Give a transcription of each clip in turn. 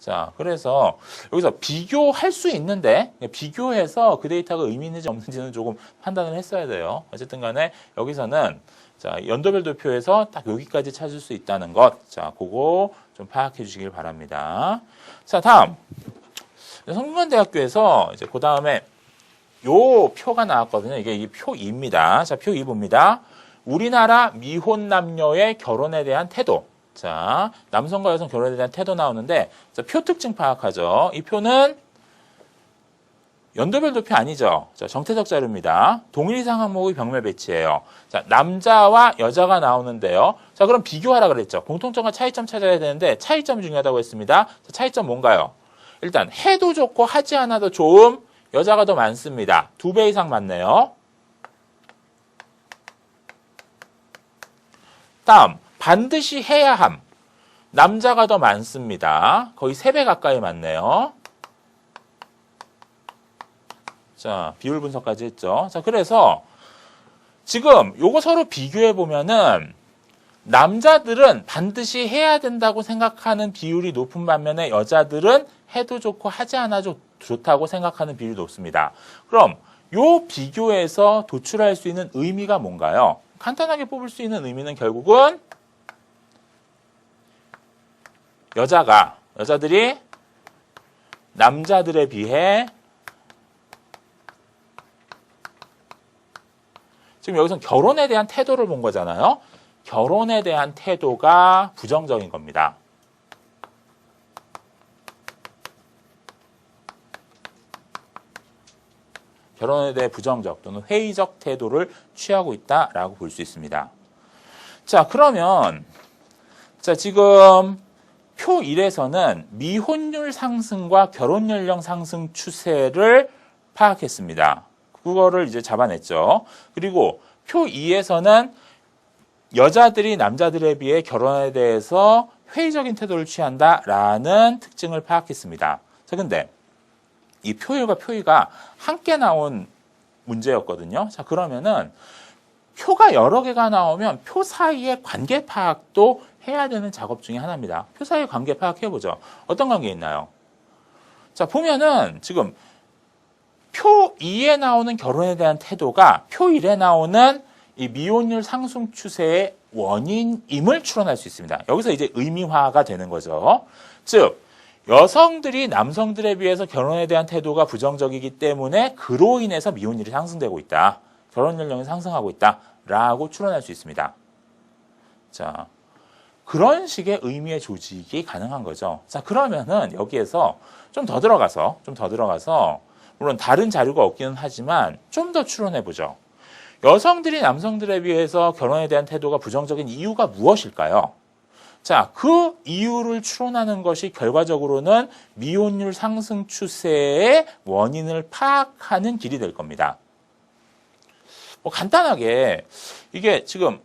자, 그래서 여기서 비교할 수 있는데 비교해서 그 데이터가 의미 있는지 없는지는 조금 판단을 했어야 돼요. 어쨌든 간에 여기서는 자, 연도별 도표에서 딱 여기까지 찾을 수 있다는 것. 자, 그거 좀 파악해 주시길 바랍니다. 자, 다음. 성균관대학교에서 이제 그 다음에 요 표가 나왔거든요. 이게 표 2입니다. 자, 표 2 봅니다. 우리나라 미혼 남녀의 결혼에 대한 태도. 자, 남성과 여성 결혼에 대한 태도 나오는데, 자, 표 특징 파악하죠. 이 표는 연도별 도표 아니죠. 자, 정태적 자료입니다. 동일이상 항목의 병렬 배치예요. 자, 남자와 여자가 나오는데요. 자, 그럼 비교하라 그랬죠. 공통점과 차이점 찾아야 되는데 차이점이 중요하다고 했습니다. 자, 차이점 뭔가요? 일단 해도 좋고 하지 않아도 좋음. 여자가 더 많습니다. 2배 이상 많네요. 다음, 반드시 해야 함. 남자가 더 많습니다. 거의 3배 가까이 많네요. 자, 비율 분석까지 했죠. 자, 그래서 지금 요거 서로 비교해 보면은 남자들은 반드시 해야 된다고 생각하는 비율이 높은 반면에 여자들은 해도 좋고 하지 않아도 좋다고 생각하는 비율이 높습니다. 그럼 요 비교에서 도출할 수 있는 의미가 뭔가요? 간단하게 뽑을 수 있는 의미는 결국은 여자들이 남자들에 비해 지금 여기서 결혼에 대한 태도를 본 거잖아요. 결혼에 대한 태도가 부정적인 겁니다. 결혼에 대해 부정적 또는 회의적 태도를 취하고 있다라고 볼 수 있습니다. 자, 그러면 자, 지금 표 1에서는 미혼율 상승과 결혼 연령 상승 추세를 파악했습니다. 그거를 이제 잡아냈죠. 그리고 표 2에서는 여자들이 남자들에 비해 결혼에 대해서 회의적인 태도를 취한다라는 특징을 파악했습니다. 자, 근데 이 표 1과 표 2가 함께 나온 문제였거든요. 자, 그러면은 표가 여러 개가 나오면 표 사이의 관계 파악도 해야 되는 작업 중에 하나입니다. 표 사이의 관계 파악해보죠. 어떤 관계 있나요? 자, 보면은 지금 표 2에 나오는 결혼에 대한 태도가 표 1에 나오는 이 미혼율 상승 추세의 원인임을 추론할 수 있습니다. 여기서 이제 의미화가 되는 거죠. 즉, 여성들이 남성들에 비해서 결혼에 대한 태도가 부정적이기 때문에 그로 인해서 미혼율이 상승되고 있다. 결혼 연령이 상승하고 있다라고 추론할 수 있습니다. 자, 그런 식의 의미의 조직이 가능한 거죠. 자, 그러면은 여기에서 좀 더 들어가서 물론 다른 자료가 없기는 하지만 좀 더 추론해 보죠. 여성들이 남성들에 비해서 결혼에 대한 태도가 부정적인 이유가 무엇일까요? 자, 그 이유를 추론하는 것이 결과적으로는 미혼율 상승 추세의 원인을 파악하는 길이 될 겁니다. 뭐 간단하게 이게 지금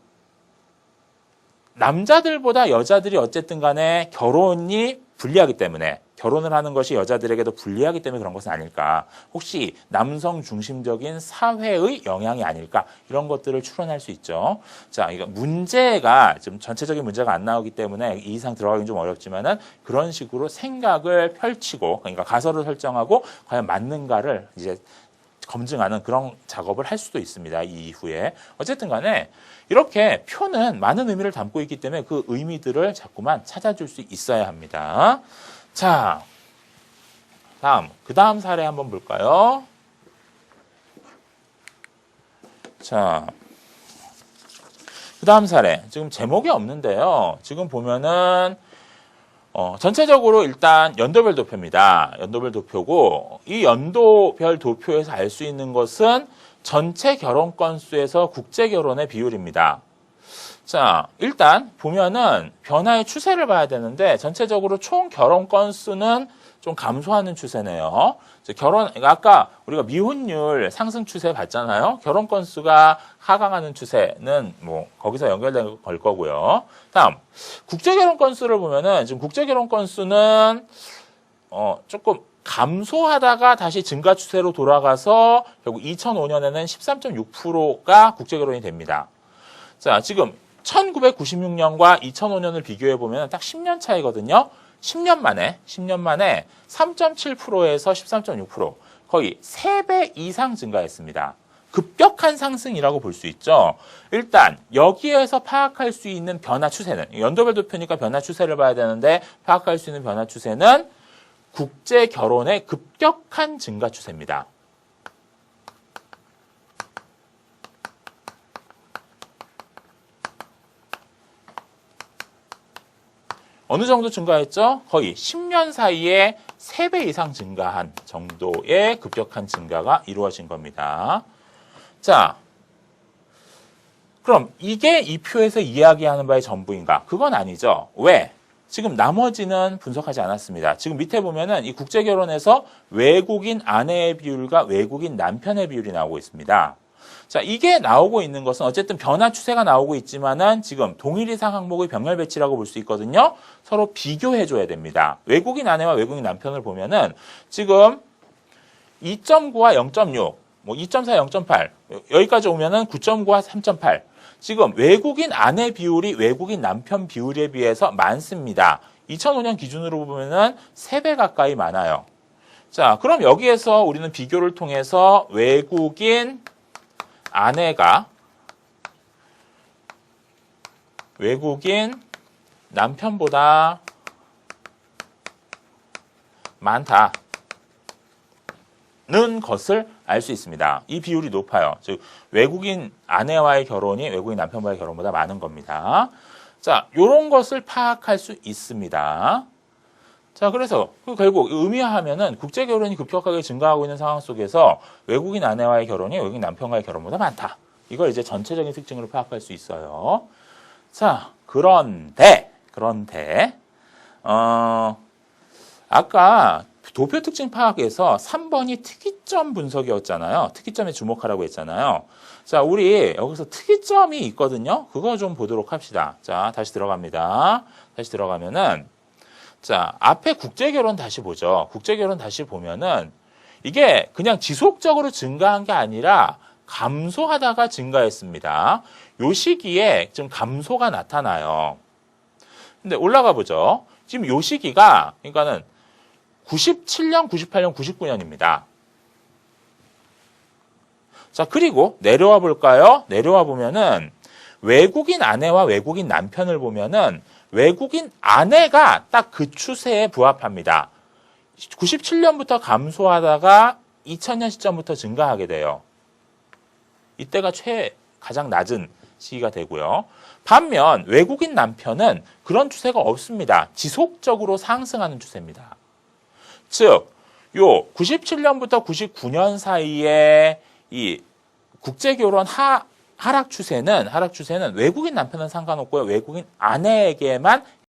남자들보다 여자들이 어쨌든 간에 결혼이 불리하기 때문에 결혼을 하는 것이 여자들에게도 불리하기 때문에 그런 것은 아닐까. 혹시 남성 중심적인 사회의 영향이 아닐까. 이런 것들을 추론할 수 있죠. 자, 이거 문제가 좀 전체적인 문제가 안 나오기 때문에 이 이상 들어가긴 좀 어렵지만은 그런 식으로 생각을 펼치고 그러니까 가설을 설정하고 과연 맞는가를 이제 검증하는 그런 작업을 할 수도 있습니다. 이 이후에. 어쨌든 간에 이렇게 표는 많은 의미를 담고 있기 때문에 그 의미들을 자꾸만 찾아줄 수 있어야 합니다. 자, 그 다음 사례 한번 볼까요? 자, 그 다음 사례. 지금 제목이 없는데요. 지금 보면은 전체적으로 일단 연도별 도표입니다. 연도별 도표고 이 연도별 도표에서 알 수 있는 것은 전체 결혼 건수에서 국제 결혼의 비율입니다. 자, 일단 보면은 변화의 추세를 봐야 되는데 전체적으로 총 결혼 건수는 좀 감소하는 추세네요. 아까 우리가 미혼율 상승 추세 봤잖아요. 결혼 건수가 하강하는 추세는 뭐 거기서 연결된 걸 거고요. 다음 국제 결혼 건수를 보면은 지금 국제 결혼 건수는 조금 감소하다가 다시 증가 추세로 돌아가서 결국 2005년에는 13.6%가 국제 결혼이 됩니다. 자, 지금 1996년과 2005년을 비교해 보면 딱 10년 차이거든요. 10년 만에 3.7%에서 13.6%, 거의 3배 이상 증가했습니다. 급격한 상승이라고 볼 수 있죠. 일단 여기에서 파악할 수 있는 변화 추세는, 연도별 도표니까 변화 추세를 봐야 되는데 파악할 수 있는 변화 추세는 국제 결혼의 급격한 증가 추세입니다. 어느 정도 증가했죠? 거의 10년 사이에 3배 이상 증가한 정도의 급격한 증가가 이루어진 겁니다. 자, 그럼 이게 이 표에서 이야기하는 바의 전부인가? 그건 아니죠. 왜? 지금 나머지는 분석하지 않았습니다. 지금 밑에 보면은 이 국제결혼에서 외국인 아내의 비율과 외국인 남편의 비율이 나오고 있습니다. 자, 이게 나오고 있는 것은 어쨌든 변화 추세가 나오고 있지만은 지금 동일 이상 항목의 병렬 배치라고 볼 수 있거든요. 서로 비교해 줘야 됩니다. 외국인 아내와 외국인 남편을 보면은 지금 2.9와 0.6, 뭐 2.4, 0.8 여기까지 오면은 9.9와 3.8. 지금 외국인 아내 비율이 외국인 남편 비율에 비해서 많습니다. 2005년 기준으로 보면은 3배 가까이 많아요. 자, 그럼 여기에서 우리는 비교를 통해서 외국인 아내가 외국인 남편보다 많다는 것을 알 수 있습니다. 이 비율이 높아요. 즉 외국인 아내와의 결혼이 외국인 남편과의 결혼보다 많은 겁니다. 자, 이런 것을 파악할 수 있습니다. 자, 그래서 결국 의미하면은 국제 결혼이 급격하게 증가하고 있는 상황 속에서 외국인 아내와의 결혼이 외국인 남편과의 결혼보다 많다. 이걸 이제 전체적인 특징으로 파악할 수 있어요. 자, 그런데 아까 도표 특징 파악에서 3번이 특이점 분석이었잖아요. 특이점에 주목하라고 했잖아요. 자, 우리 여기서 특이점이 있거든요. 그거 좀 보도록 합시다. 자, 다시 들어갑니다. 다시 들어가면은 자, 앞에 국제결혼 다시 보죠. 국제결혼 다시 보면은 이게 그냥 지속적으로 증가한 게 아니라 감소하다가 증가했습니다. 요 시기에 좀 감소가 나타나요. 근데 올라가 보죠. 지금 요 시기가 그러니까는 97년, 98년, 99년입니다. 자, 그리고 내려와 볼까요? 내려와 보면은 외국인 아내와 외국인 남편을 보면은 외국인 아내가 딱 그 추세에 부합합니다. 97년부터 감소하다가 2000년 시점부터 증가하게 돼요. 이때가 가장 낮은 시기가 되고요. 반면 외국인 남편은 그런 추세가 없습니다. 지속적으로 상승하는 추세입니다. 즉, 요 97년부터 99년 사이에 이 국제결혼 하락 추세는 외국인 남편은 상관없고요. 외국인 아내에게만